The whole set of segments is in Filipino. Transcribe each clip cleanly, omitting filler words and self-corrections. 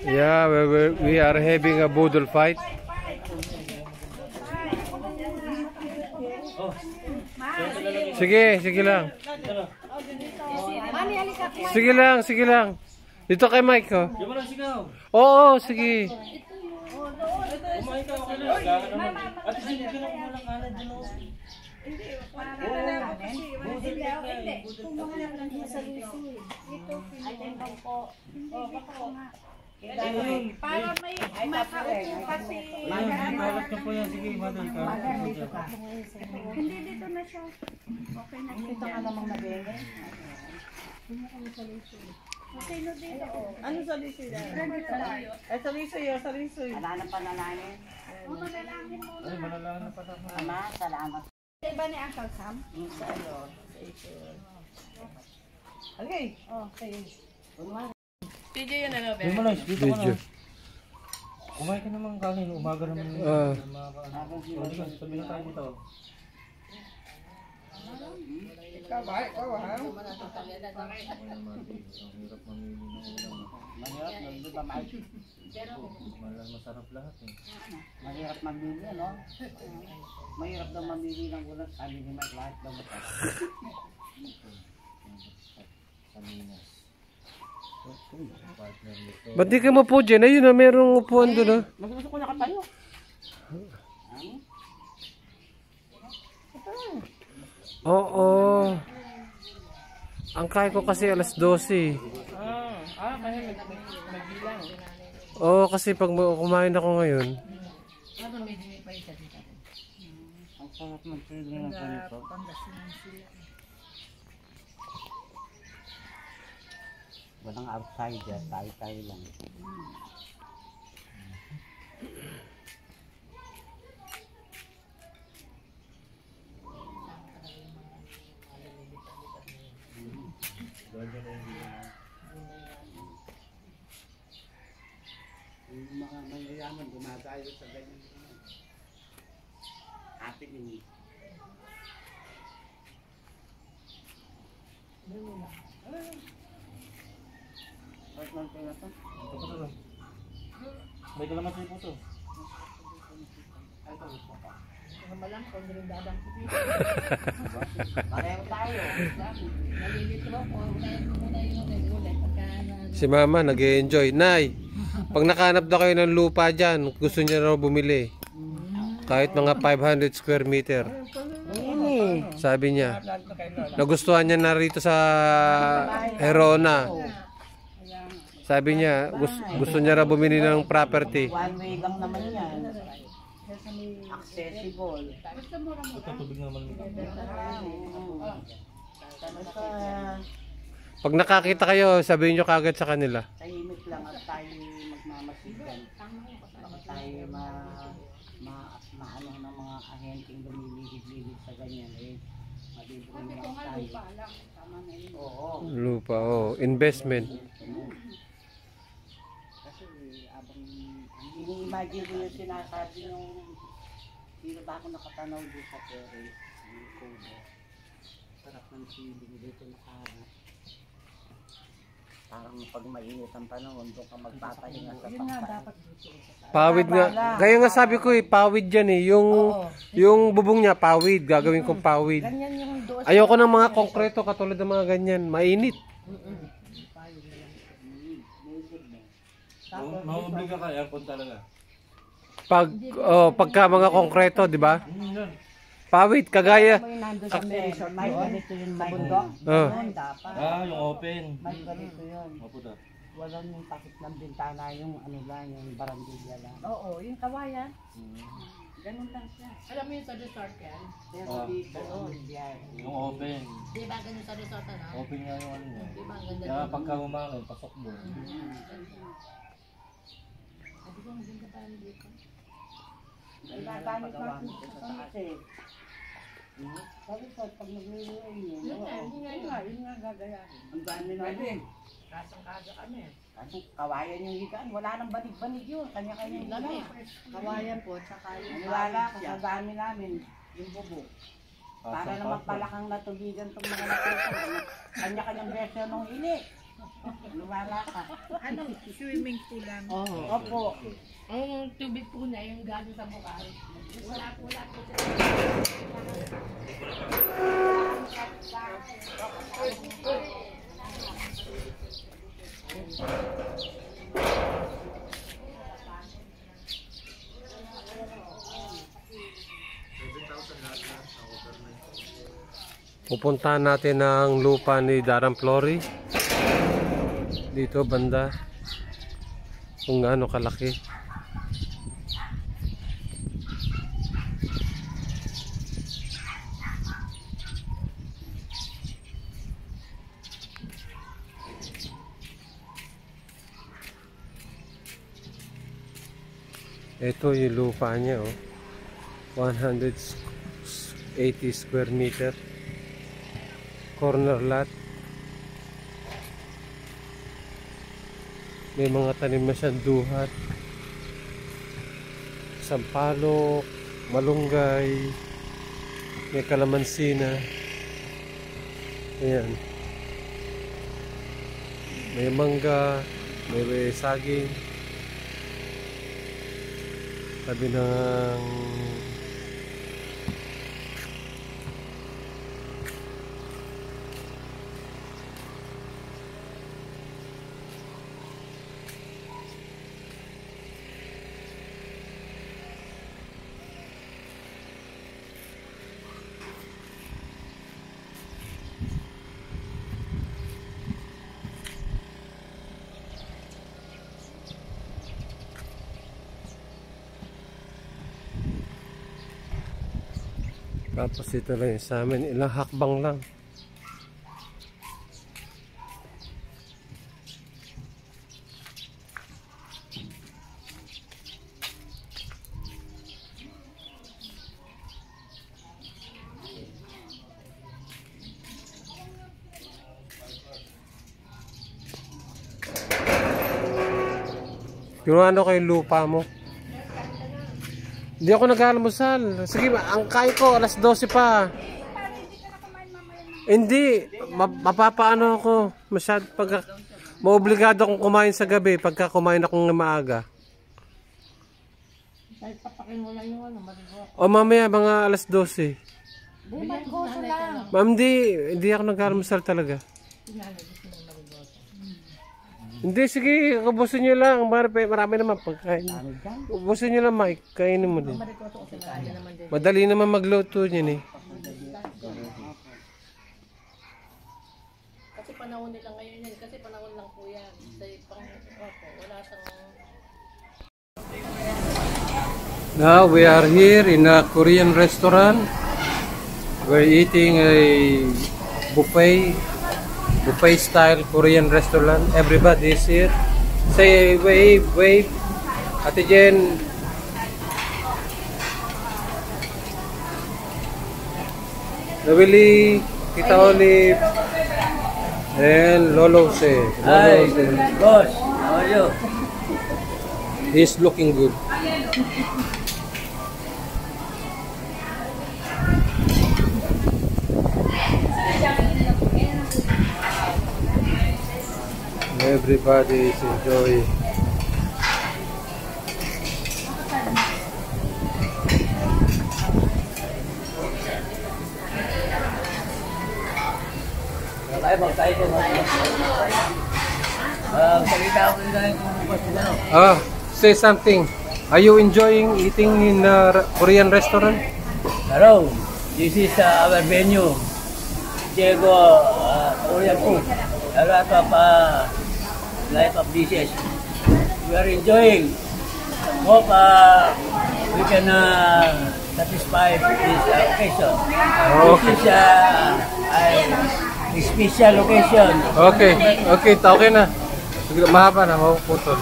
Yeah, we are having a boodle fight. Sige, sige lang. Sige lang. Dito kay Mike, oh. Oo, sige. Para may makaupo kasi. Hindi dito na siya. Okay na. Dito ka namang nabenge. Okay na dito. Ano sa lisoy? Ay sa lisoy. Wala na panalangin. Manalangin mo. Ay manalangin pa sa Ama, salamat. Iba ni Uncle Sam? Sa ano? Okay. Okay. DJ yun ano, Video. Kumain ka naman kanin, umaga naman. Sabi na tayo dito. Ikaw ba? Ikaw ha? Masarap lahat eh. Mahirap mamili, no? Mahirap daw mamili ng ulat. Sabi ni Mike, lahat daw masarap. Ba't di ka mapo dyan? Ayun na, merong upuan doon. Mas gusto ko nakatayo. Oo. Ang kaya ko kasi alas 12. Kasi nagbilang. Oo, kasi pag kumain ako ngayon. Ang sarap ng feeling ng ganito. Walang outsider, tayo lang. Yung mga mayayaman gumagayo sa ganyan. Happening. May kalamat sa puso. Malang kung rin dadang pipito. Pareho tayo. Nalilito ako. Una yung ulit. Si Mama nag-enjoy. Nay, pag nakahanap na kayo ng lupa dyan, gusto niya raw bumili. Kahit mga 500 square meter. Sabi niya. Nagustuhan niya na rito sa Herona. Sabi niya, gusto niya raw bumili ng property. One way lang naman yan. Accessible. Tubig naman. Pag nakakita kayo, sabihin niyo kagad sa kanila. Tahimik lang at tayo magmamasigan. Baka tayo maano ng mga ahenteng lumilihid-lihid sa ganyan. Mabibigyan lang tayo. Oo. Lupa, oh, investment. Kasi abang ini-imagine ko yung sinasabi ng sino ba ako nakatanaw doon sa terrace. Sarap ng feeling dito nakaharap. Parang pag mainit ang panahon, doon ka magpapahinga sa pagkain. Pawid nga. Kaya nga sabi ko pawid yan eh. Yung bubong niya, pawid. Gagawin kong pawid. Ayoko ng mga konkreto katulad ng mga ganyan. Mainit. Mauobliga ka, aircon talaga. Pagka mga konkreto, di ba? Pawid, kagaya. Nandun sa resort, may ganito yung bundok. Yung open. May ganito yun. Opo daw. Walang yung takip ng bintana, yung ano lang, yung barandilla lang. Oo, yung kawayan. Ganun lang siya. Alam mo yung sa resort yan? Pero dito, Yung open. Di ba ganun sa resort ano? Open nga yung ano niya. Di ba ang ganda? Kaya pagka humangin, pasok doon. Sabi ko, maganda pa rin dito. Ginagamit natin sa taas eh. Sa resort, pag nagliliwan yun, yun nga gagayahin. Ang dami natin. Kasang-kaga kami. Kasi kawayan yung higaan, wala nang banig-banig yun. Kanya-kanya yung higaan. Kawayan po, tsaka yung Maniwala ko sa dami namin, yung bubog. Para naman palakang natubigan itong mga nakita. Kanya-kanyang version ng ini. Luwala ka. Ano, swimming pool lang. Opo. Ang tubig po na yung galing sa bukal. Wala po siya. Pupuntahan natin ang lupa ni Darren Flory. Dito banda. Kung gaano kalaki. Ito yung lupa niya, oh. 180 square meter. Corner lot. May mga tanim na siyang duhat. Sampalok, malunggay, may kalamansi na. Ayan. May mangga, may saging. Sabi ng tapos ito lang yung sa amin, ilang hakbang lang. Yung ano ko yung lupa mo? Hindi ako nag-almusal. Sige, ang kain ko, alas 12 pa. Hindi, mapapaano ako. Masyad, pagka, maobligado akong kumain sa gabi pagka kumain akong maaga. O mamaya, mga alas 12. Ma'am, hindi ako nag-almusal talaga. Hindi, sige, ubusin nyo lang. Marami naman pagkain. Ubusin nyo lang, Mike. Kainin mo din. Madali naman magluto yun eh. Kasi panahon nila ngayon yan. Kasi panahon lang po yan. Wala siyang... Now we are here in a Korean restaurant. We're eating a buffet style Korean restaurant. Everybody is here. Say wave. Ate Jen. Nabili, Tita Olive, and Lolo Se. Hi, boss. How are you? He's looking good. Everybody is enjoying. Say something. Are you enjoying eating in a Korean restaurant? Hello, this is our venue. Diego Korean food. A lot of life of dishes. We are enjoying. Hope we can satisfy this occasion. This is a special occasion. Okay, okay na. Mahaba na, mapuputol.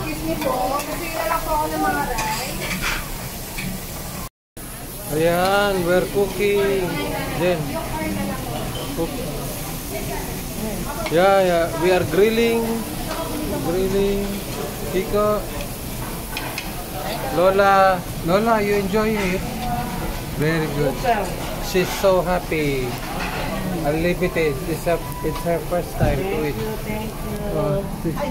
Ayan, we're cooking. Then, yeah, we are grilling. Kiko, Lola, you enjoy it? Very good. She's so happy. Unlimited. It's her first time to it.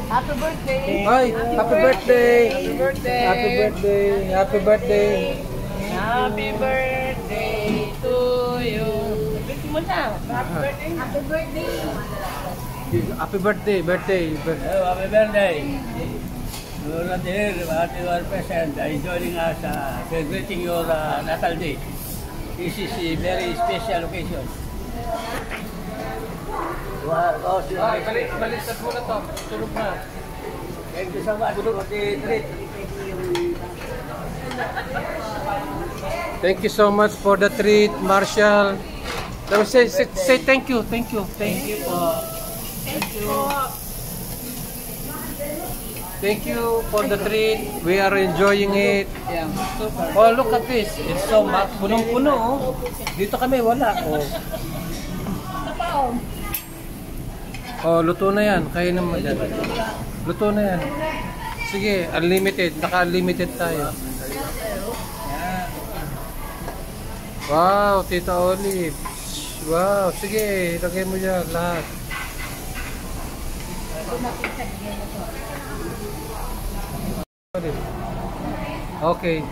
Happy birthday! Hi! Happy birthday! Happy birthday! Happy birthday! Happy birthday! Happy birthday to you! Birthday mo na! Happy birthday! Happy birthday! Happy birthday! Hello, happy birthday. You are not here, but you are present, joining us, celebrating your Natal Day. This is a very special occasion. You are also Baliktad mo na to. Tulog na. Thank you so much for the treat. Thank you so much for the treat, Marshall. Say thank you. Thank you. Thank you po. Thank you for the treat. We are enjoying it. Yeah, super. Oh, look at this. It's so much. Punong-puno. Oh. Dito kami wala. Oh. Oh, luto na yan. Kaya naman yan. Luto na yan. Sige, unlimited. Naka-unlimited tayo. Wow, Tita Olive. Wow, sige. Lagay mo dyan lahat. Okay.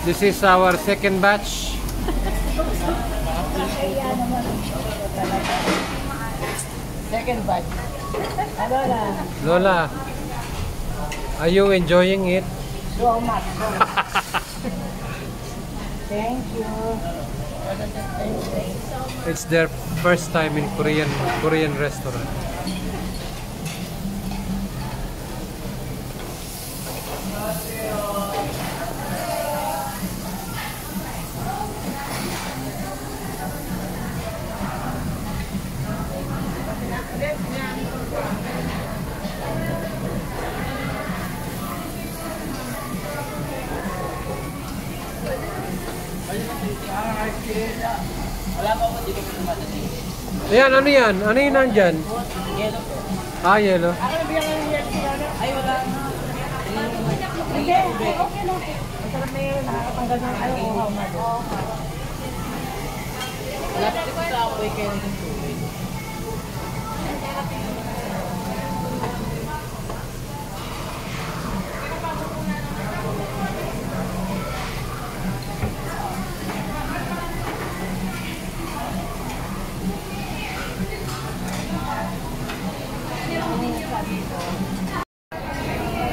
This is our second batch. Second batch. Lola, are you enjoying it? So much. Thank you. It's their first time in Korean restaurant. Wala pa ako dito ko naman. Ayan, ano yan? Ano yun nandyan? Yellow po. Ah, yellow. Ay, wala na. Hindi, okay lang. Masarap na yun. Nakakatanggal ng uhaw na doon. Wala pa dito sa apoy kayo ng tubig.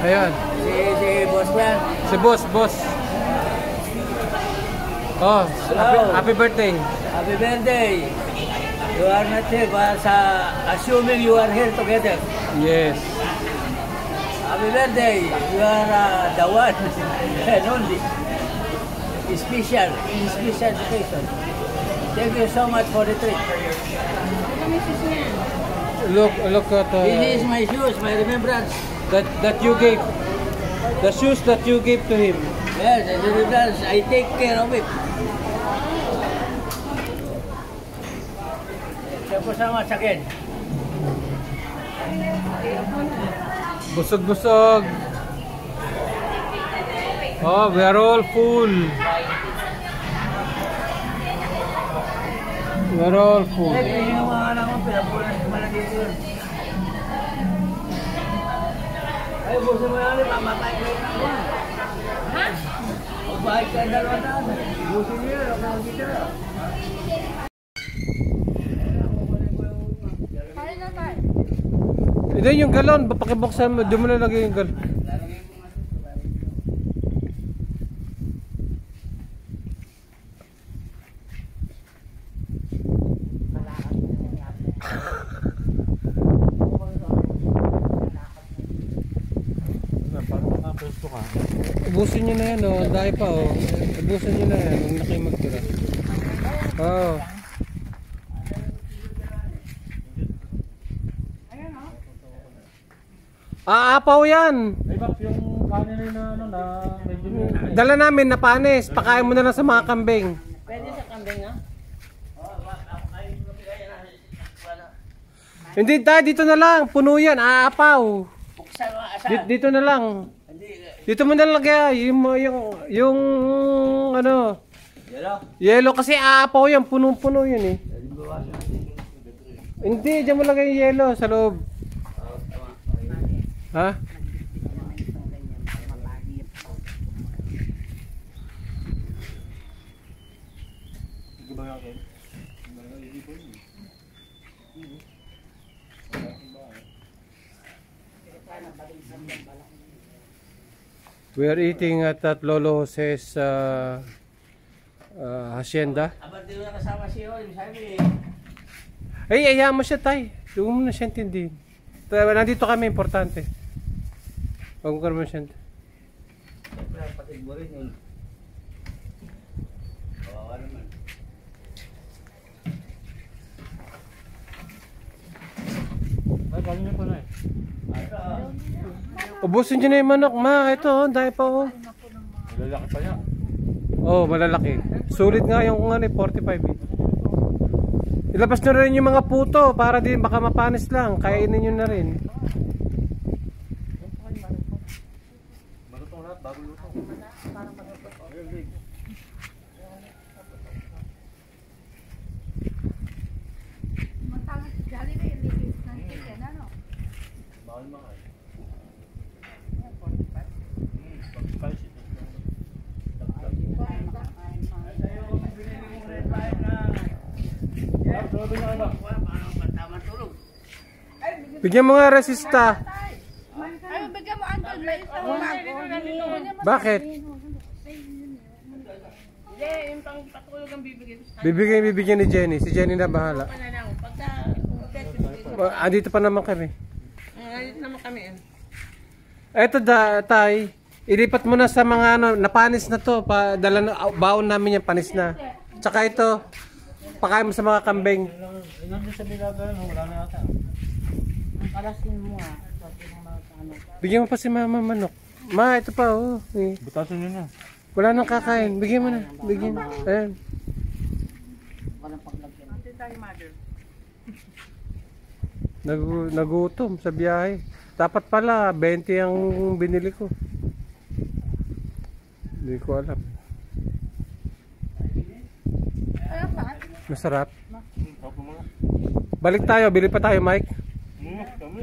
Ayan. Si boss yan. Si boss. Oh, happy birthday. Happy birthday. You are not here, but assuming you are here together. Yes. Happy birthday. You are the one and only. Special occasion. Thank you so much for the treat. Look at This is my shoes, my remembrance. that you gave. The shoes that you gave to him. Yes, the remembrance. I take care of it. Thank you so much again. Busog. Oh, we are all full. We are all full. Yung mga anak mo, pinapunan sa malaki yun. Ay, buso mo yan, mamatay ko yun ako. Ha? Magbahay ka ang dalawa na. Buso mo yun, ako ang dito. Ito yung galon, pakibuksan mo, doon mo nalagay yung galon. Ubusin nyo na yan, oh. Dahil pa, oh. Ubusin nyo na yan. Huwag na kayo magtira. Oo. Aapaw yan. Ay, Bak, yung kanin na ano na medyo Dala namin na panis. Pakain mo na lang sa mga kambing. Pwede sa kambing, ha? Hindi tayo, dito na lang. Puno yan. Aapaw. Buksan mo asa. Dito na lang. Dito mo na lang kaya. Yung ano. Yelo kasi aapaw yan. Punong-puno yun eh. Hindi, dyan mo lagay yung yelo sa loob. Ha? We are eating at Lolo Jose's hacienda. Abang di mo nakasama si Oy, sabi. Ay, ayaw mo siya, tay. Doon mo na siya intindihin. Nandito kami, importante. Huwag mo ka naman siya. Patid mo rin yun. Oo, naman. ay, kanin niyo pa na eh. Ubusin nyo na yung manok, ma. Ito, oh, dahil pa, oh. Malalaki pa niya. Oh, malalaki. Sulit nga yung kung ano, 45 eh. Ilabas nyo rin yung mga puto para din baka mapanis lang. Kainin nyo na rin. Marutong lahat, bago lutong. Mahal mahal. Bigyan mo nga resista. Ay, bigyan mo Uncle Blaze ng umago. Bakit? Hindi, yung pang patulog ang bibigyan. Bibigyan ni Jenny. Si Jenny na bahala. Ano lang, pagka... Andito pa naman kami. Ngayon naman kami, eh. Eto tay. Ilipat mo na sa mga ano, napanis na to. Dala na, baon namin yung panis na. Tsaka ito, pakain mo sa mga kambing. Nandun sa bilaga, wala na yata. Kalasin mo nga. Ano. Bigyan mo pa si mama manok. Ma, ito pa, oh. Eh. Butasin niyo na. Wala nang kakain. Bigyan mo na. Bigyan. Ayan. Walang paglagyan. Nagutom sa biyahe. Dapat pala, 20 ang binili ko. Hindi ko alam. Masarap. Balik tayo. Bili pa tayo, Mike. Kami.